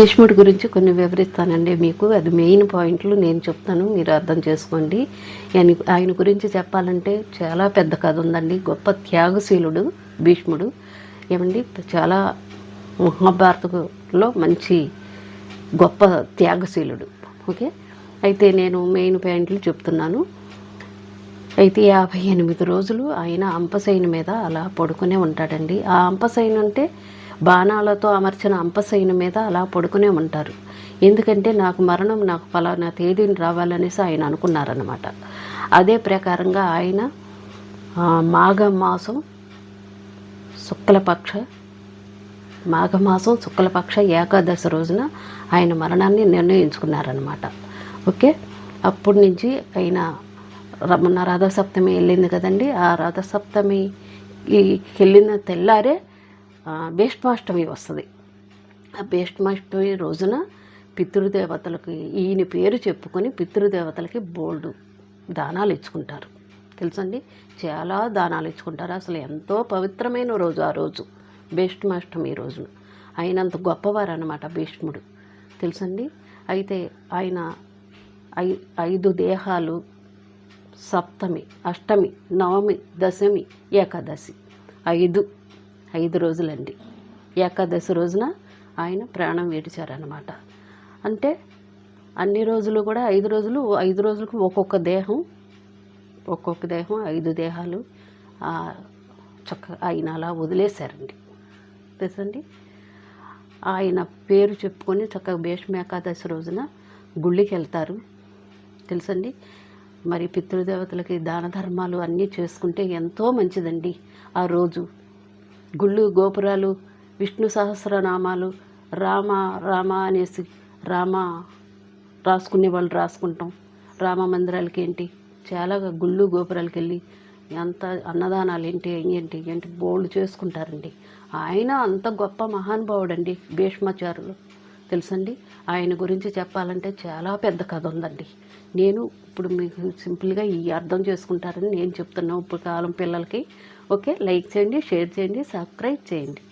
భీష్ముడి గురించి కొన్ని వివరిస్తానండి మీకు. అది మెయిన్ పాయింట్లు నేను చెప్తాను, మీరు అర్థం చేసుకోండి. ఆయన గురించి చెప్పాలంటే చాలా పెద్ద కథ ఉందండి. గొప్ప త్యాగశీలుడు భీష్ముడు. ఏమండి, చాలా మహాభారతంలో మంచి గొప్ప త్యాగశీలుడు. ఓకే, అయితే నేను మెయిన్ పాయింట్లు చెప్తున్నాను. అయితే 58 రోజులు ఆయన అంపశయని మీద అలా పడుకునే ఉంటాడండి. ఆ అంపశయని అంటే బాణాలతో అమర్చిన అంపశయని మీద అలా పడుకునే ఉంటారు. ఎందుకంటే నాకు ఫలానా తేదీని రావాలనేసి ఆయన అనుకున్నారన్నమాట. అదే ప్రకారంగా ఆయన మాఘమాసం శుక్లపక్ష ఏకాదశి రోజున ఆయన మరణాన్ని నిర్ణయించుకున్నారన్నమాట. ఓకే, అప్పటి నుంచి ఆయన మొన్న రథసప్తమి వెళ్ళింది కదండి. ఆ రథసప్తమికి వెళ్ళిన తెల్లారే భీష్మాష్టమి వస్తుంది. ఆ భీష్మాష్టమి రోజున పితృదేవతలకి ఈయన పేరు చెప్పుకొని పితృదేవతలకి బోల్డు దానాలు ఇచ్చుకుంటారు. తెలుసండి, చాలా దానాలు ఇచ్చుకుంటారు. అసలు ఎంతో పవిత్రమైన రోజు ఆ రోజు, భీష్మాష్టమి రోజున. ఆయనంత గొప్పవారు అన్నమాట భీష్ముడు. తెలుసండి, అయితే ఆయన 5 దేహాలు, సప్తమి, అష్టమి, నవమి, దశమి, ఏకాదశి, 5 రోజులండి. ఏకాదశి రోజున ఆయన ప్రాణం విడిచారన్నమాట. అంటే అన్ని రోజులు కూడా 5 రోజులకు ఒక్కొక్క దేహం 5 దేహాలు చక్కగా ఆయన అలా వదిలేశారండి. తెలుసండి, ఆయన పేరు చెప్పుకొని చక్కగా భీష్మ ఏకాదశి రోజున గుళ్ళకి వెళ్తారు. తెలుసండి, మరి పితృదేవతలకి దాన ధర్మాలు అన్నీ చేసుకుంటే ఎంతో మంచిదండి. ఆ రోజు గుళ్ళు, గోపురాలు, విష్ణు సహస్రనామాలు, రామ రామ అనేసి రామ రాసుకునే వాళ్ళు రాసుకుంటాం. రామ మందిరాలకి ఏంటి చాలా గుళ్ళు గోపురాలకి వెళ్ళి ఎంత అన్నదానాలు ఏంటి బోల్డ్ చేసుకుంటారండి. ఆయన అంత గొప్ప మహానుభావుడండి భీష్మాచార్యులు. తెలుసండి, ఆయన గురించి చెప్పాలంటే చాలా పెద్ద కథ ఉందండి. నేను ఇప్పుడు మీకు సింపుల్గా అర్థం చేసుకుంటారని నేను చెప్తున్నాను ఇప్పుడు కాలం పిల్లలకి. ఓకే, లైక్ చేయండి, షేర్ చేయండి, సబ్స్క్రైబ్ చేయండి.